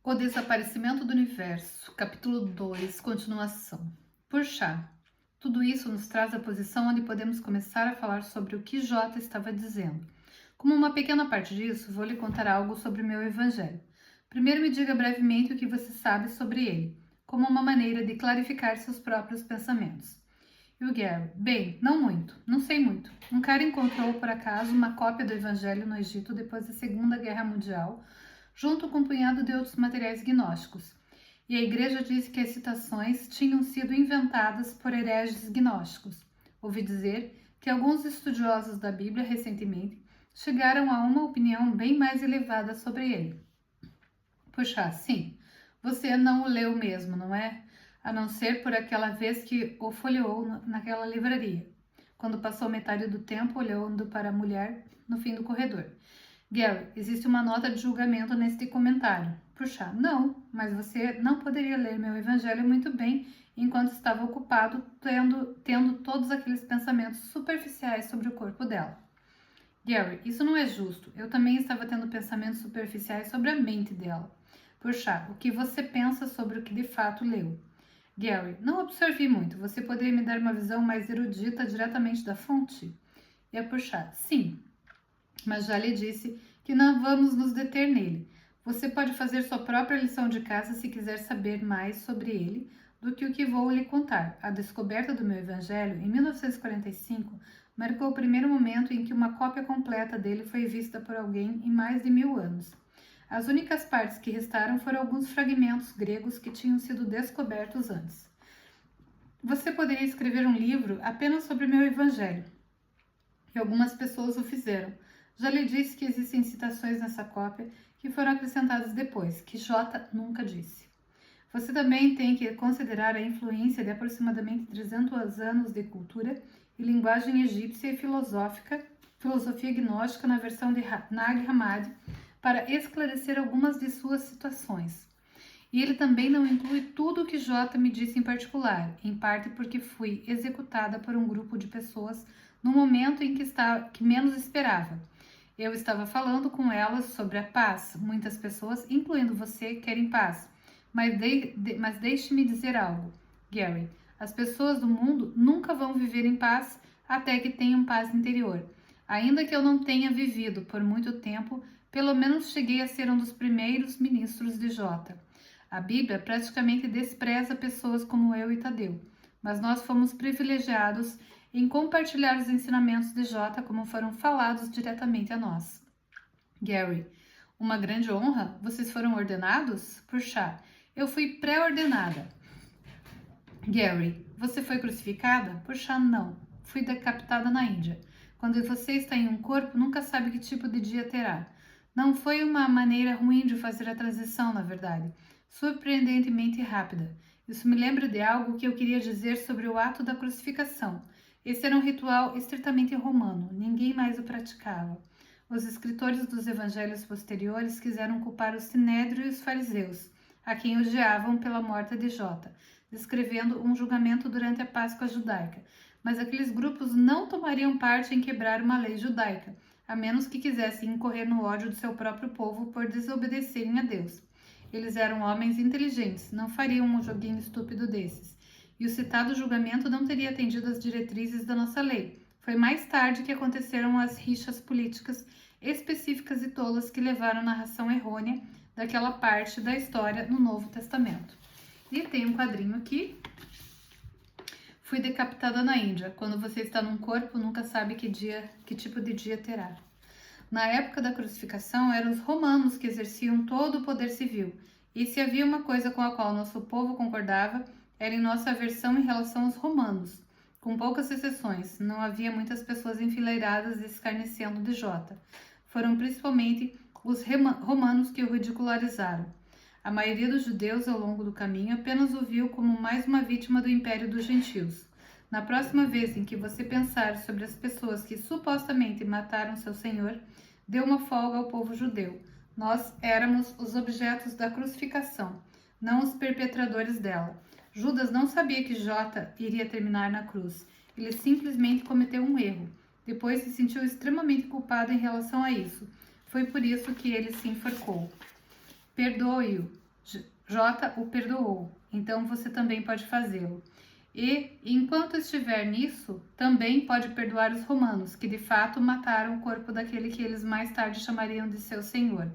O Desaparecimento do Universo, capítulo 2, continuação. Puxa, tudo isso nos traz a posição onde podemos começar a falar sobre o que J estava dizendo. Como uma pequena parte disso, vou lhe contar algo sobre meu evangelho. Primeiro me diga brevemente o que você sabe sobre ele, como uma maneira de clarificar seus próprios pensamentos. E o Gary, bem, não muito, não sei muito. Um cara encontrou por acaso uma cópia do evangelho no Egito depois da Segunda Guerra Mundial, junto com um punhado de outros materiais gnósticos. E a igreja disse que as citações tinham sido inventadas por hereges gnósticos. Ouvi dizer que alguns estudiosos da Bíblia recentemente chegaram a uma opinião bem mais elevada sobre ele. Puxa, sim, você não o leu mesmo, não é? A não ser por aquela vez que o folheou naquela livraria, quando passou metade do tempo olhando para a mulher no fim do corredor. Gary, existe uma nota de julgamento neste comentário. Puxa, não, mas você não poderia ler meu evangelho muito bem enquanto estava ocupado tendo todos aqueles pensamentos superficiais sobre o corpo dela. Gary, isso não é justo. Eu também estava tendo pensamentos superficiais sobre a mente dela. Puxa, o que você pensa sobre o que de fato leu? Gary, não absorvi muito. Você poderia me dar uma visão mais erudita diretamente da fonte? E a Puxa, sim, mas já lhe disse que não vamos nos deter nele. Você pode fazer sua própria lição de casa se quiser saber mais sobre ele do que o que vou lhe contar. A descoberta do meu evangelho, em 1945, marcou o primeiro momento em que uma cópia completa dele foi vista por alguém em mais de 1000 anos. As únicas partes que restaram foram alguns fragmentos gregos que tinham sido descobertos antes. Você poderia escrever um livro apenas sobre meu evangelho, e algumas pessoas o fizeram. Já lhe disse que existem citações nessa cópia que foram acrescentadas depois, que J nunca disse. Você também tem que considerar a influência de aproximadamente 300 anos de cultura e linguagem egípcia e filosofia gnóstica na versão de Nag Hammadi para esclarecer algumas de suas situações. E ele também não inclui tudo o que J me disse em particular, em parte porque fui executada por um grupo de pessoas no momento em que menos esperava. Eu estava falando com elas sobre a paz. Muitas pessoas, incluindo você, querem paz. Mas deixe-me dizer algo, Gary. As pessoas do mundo nunca vão viver em paz até que tenham paz interior. Ainda que eu não tenha vivido por muito tempo, pelo menos cheguei a ser um dos primeiros ministros de J. A Bíblia praticamente despreza pessoas como eu e Tadeu, mas nós fomos privilegiados em compartilhar os ensinamentos de J como foram falados diretamente a nós. Gary, uma grande honra? Vocês foram ordenados? Puxa, eu fui pré-ordenada. Gary, você foi crucificada? Puxa, não. Fui decapitada na Índia. Quando você está em um corpo, nunca sabe que tipo de dia terá. Não foi uma maneira ruim de fazer a transição, na verdade. Surpreendentemente rápida. Isso me lembra de algo que eu queria dizer sobre o ato da crucificação. Esse era um ritual estritamente romano, ninguém mais o praticava. Os escritores dos evangelhos posteriores quiseram culpar o Sinédrio e os fariseus, a quem odiavam pela morte de J, descrevendo um julgamento durante a Páscoa judaica. Mas aqueles grupos não tomariam parte em quebrar uma lei judaica, a menos que quisessem incorrer no ódio do seu próprio povo por desobedecerem a Deus. Eles eram homens inteligentes, não fariam um joguinho estúpido desses. E o citado julgamento não teria atendido às diretrizes da nossa lei. Foi mais tarde que aconteceram as rixas políticas específicas e tolas que levaram à narração errônea daquela parte da história no Novo Testamento. E tem um quadrinho aqui. Fui decapitada na Índia. Quando você está num corpo, nunca sabe que tipo de dia terá. Na época da crucificação, eram os romanos que exerciam todo o poder civil. E se havia uma coisa com a qual nosso povo concordava, era em nossa aversão em relação aos romanos. Com poucas exceções, não havia muitas pessoas enfileiradas escarnecendo de J. Foram principalmente os romanos que o ridicularizaram. A maioria dos judeus ao longo do caminho apenas o viu como mais uma vítima do império dos gentios. Na próxima vez em que você pensar sobre as pessoas que supostamente mataram seu Senhor, dê uma folga ao povo judeu. Nós éramos os objetos da crucificação, não os perpetradores dela. Judas não sabia que J iria terminar na cruz. Ele simplesmente cometeu um erro. Depois se sentiu extremamente culpado em relação a isso. Foi por isso que ele se enforcou. Perdoe-o. J o perdoou, então você também pode fazê-lo. E, enquanto estiver nisso, também pode perdoar os romanos, que de fato mataram o corpo daquele que eles mais tarde chamariam de seu senhor.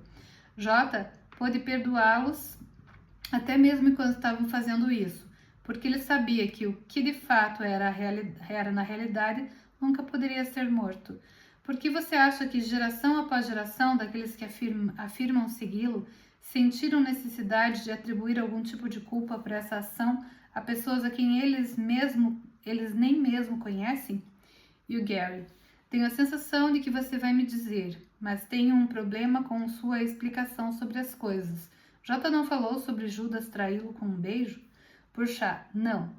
J pôde perdoá-los até mesmo enquanto estavam fazendo isso, porque ele sabia que o que de fato era na realidade nunca poderia ser morto. Por que você acha que geração após geração daqueles que afirmam segui-lo sentiram necessidade de atribuir algum tipo de culpa para essa ação a pessoas a quem eles nem mesmo conhecem? E o Gary: tenho a sensação de que você vai me dizer, mas tenho um problema com sua explicação sobre as coisas. J não falou sobre Judas traí-lo com um beijo? Puxa, não.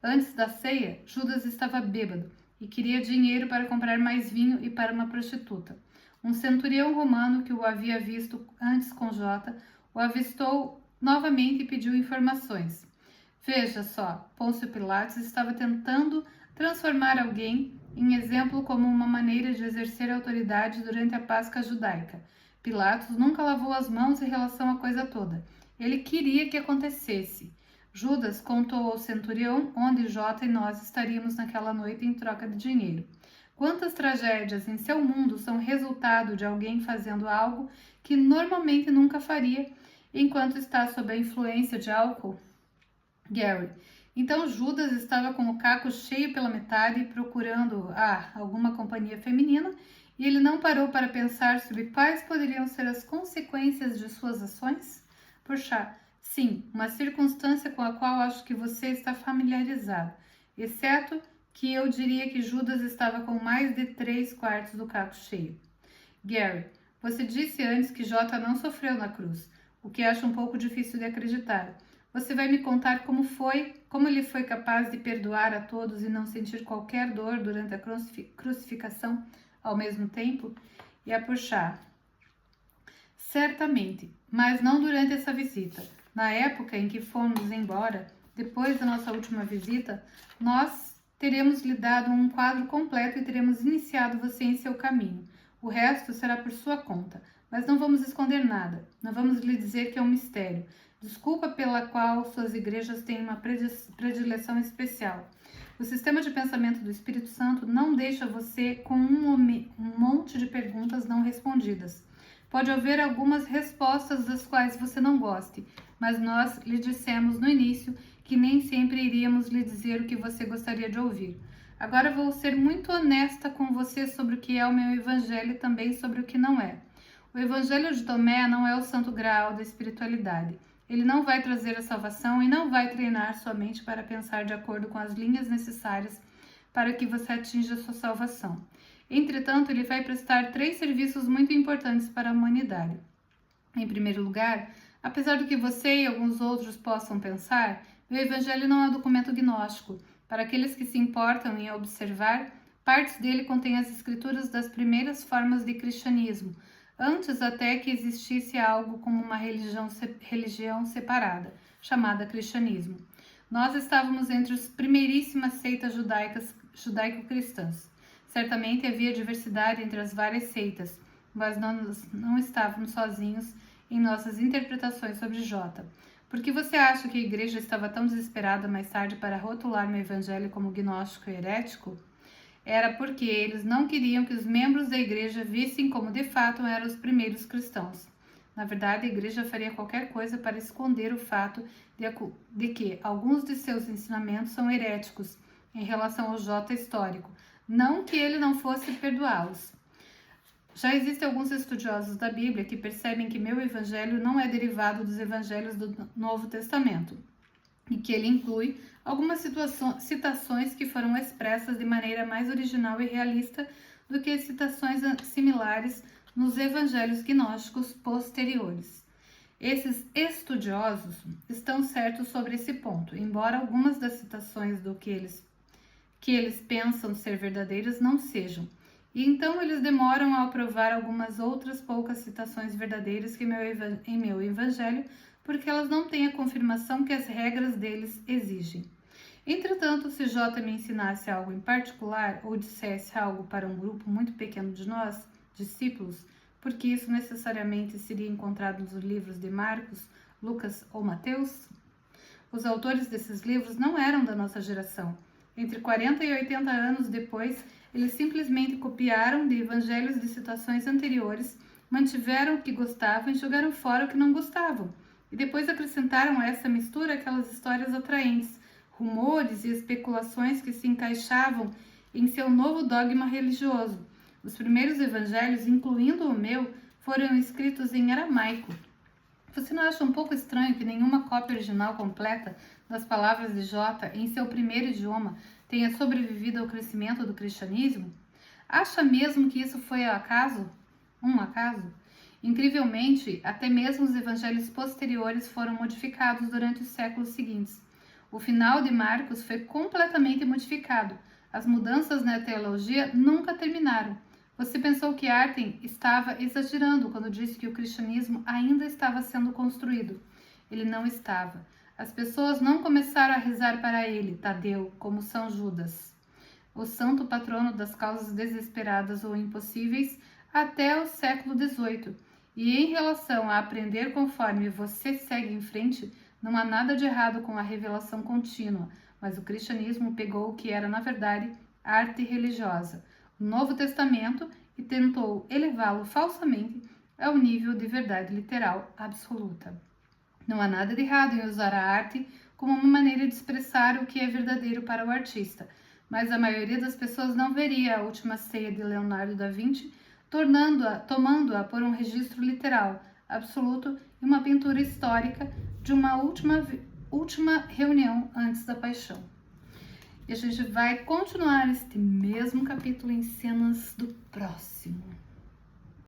Antes da ceia, Judas estava bêbado e queria dinheiro para comprar mais vinho e para uma prostituta. Um centurião romano que o havia visto antes com J o avistou novamente e pediu informações. Veja só, Pôncio Pilatos estava tentando transformar alguém em exemplo como uma maneira de exercer autoridade durante a Páscoa judaica. Pilatos nunca lavou as mãos em relação à coisa toda. Ele queria que acontecesse. Judas contou ao centurião onde J e nós estaríamos naquela noite em troca de dinheiro. Quantas tragédias em seu mundo são resultado de alguém fazendo algo que normalmente nunca faria enquanto está sob a influência de álcool? Gary: então Judas estava com o caco cheio pela metade procurando alguma companhia feminina e ele não parou para pensar sobre quais poderiam ser as consequências de suas ações? Puxa, sim, uma circunstância com a qual acho que você está familiarizado, exceto que eu diria que Judas estava com mais de 3/4 do caco cheio. Gary: você disse antes que J não sofreu na cruz, o que acho um pouco difícil de acreditar. Você vai me contar como ele foi capaz de perdoar a todos e não sentir qualquer dor durante a crucificação ao mesmo tempo? E a puxar: certamente, mas não durante essa visita. Na época em que fomos embora, depois da nossa última visita, nós teremos lhe dado um quadro completo e teremos iniciado você em seu caminho. O resto será por sua conta, mas não vamos esconder nada. Não vamos lhe dizer que é um mistério. Desculpa pela qual suas igrejas têm uma predileção especial. O sistema de pensamento do Espírito Santo não deixa você com um monte de perguntas não respondidas. Pode haver algumas respostas das quais você não goste, mas nós lhe dissemos no início que nem sempre iríamos lhe dizer o que você gostaria de ouvir. Agora vou ser muito honesta com você sobre o que é o meu evangelho e também sobre o que não é. O evangelho de Tomé não é o santo graal da espiritualidade. Ele não vai trazer a salvação e não vai treinar sua mente para pensar de acordo com as linhas necessárias para que você atinja a sua salvação. Entretanto, ele vai prestar 3 serviços muito importantes para a humanidade. Em primeiro lugar, apesar do que você e alguns outros possam pensar, o Evangelho não é um documento gnóstico. Para aqueles que se importam em observar, partes dele contêm as escrituras das primeiras formas de cristianismo, antes até que existisse algo como uma religião separada, chamada cristianismo. Nós estávamos entre as primeiríssimas seitas judaico-cristãs. Certamente havia diversidade entre as várias seitas, mas nós não estávamos sozinhos em nossas interpretações sobre J. Por que você acha que a igreja estava tão desesperada mais tarde para rotular meu evangelho como gnóstico e herético? Era porque eles não queriam que os membros da igreja vissem como de fato eram os primeiros cristãos. Na verdade, a igreja faria qualquer coisa para esconder o fato de que alguns de seus ensinamentos são heréticos em relação ao J histórico, não que ele não fosse perdoá-los. Já existem alguns estudiosos da Bíblia que percebem que meu evangelho não é derivado dos evangelhos do Novo Testamento e que ele inclui algumas citações que foram expressas de maneira mais original e realista do que citações similares nos evangelhos gnósticos posteriores. Esses estudiosos estão certos sobre esse ponto, embora algumas das citações do que eles pensam ser verdadeiras não sejam. E então eles demoram a aprovar algumas outras poucas citações verdadeiras em meu evangelho, porque elas não têm a confirmação que as regras deles exigem. Entretanto, se J me ensinasse algo em particular ou dissesse algo para um grupo muito pequeno de nós, discípulos, porque isso necessariamente seria encontrado nos livros de Marcos, Lucas ou Mateus? Os autores desses livros não eram da nossa geração. Entre 40 e 80 anos depois, eles simplesmente copiaram de evangelhos de situações anteriores, mantiveram o que gostavam e jogaram fora o que não gostavam. E depois acrescentaram a essa mistura aquelas histórias atraentes, rumores e especulações que se encaixavam em seu novo dogma religioso. Os primeiros evangelhos, incluindo o meu, foram escritos em aramaico. Você não acha um pouco estranho que nenhuma cópia original completa das palavras de J em seu primeiro idioma tenha sobrevivido ao crescimento do cristianismo? Acha mesmo que isso foi acaso? Um acaso? Incrivelmente, até mesmo os evangelhos posteriores foram modificados durante os séculos seguintes. O final de Marcos foi completamente modificado. As mudanças na teologia nunca terminaram. Você pensou que Arten estava exagerando quando disse que o cristianismo ainda estava sendo construído. Ele não estava. As pessoas não começaram a rezar para ele, Tadeu, como São Judas, o santo patrono das causas desesperadas ou impossíveis, até o século XVIII. E em relação a aprender conforme você segue em frente, não há nada de errado com a revelação contínua, mas o cristianismo pegou o que era, na verdade, arte religiosa, o Novo Testamento, e tentou elevá-lo falsamente ao nível de verdade literal absoluta. Não há nada de errado em usar a arte como uma maneira de expressar o que é verdadeiro para o artista, mas a maioria das pessoas não veria a Última Ceia de Leonardo da Vinci tomando-a por um registro literal, absoluto e uma pintura histórica de uma última reunião antes da paixão. E a gente vai continuar este mesmo capítulo em cenas do próximo.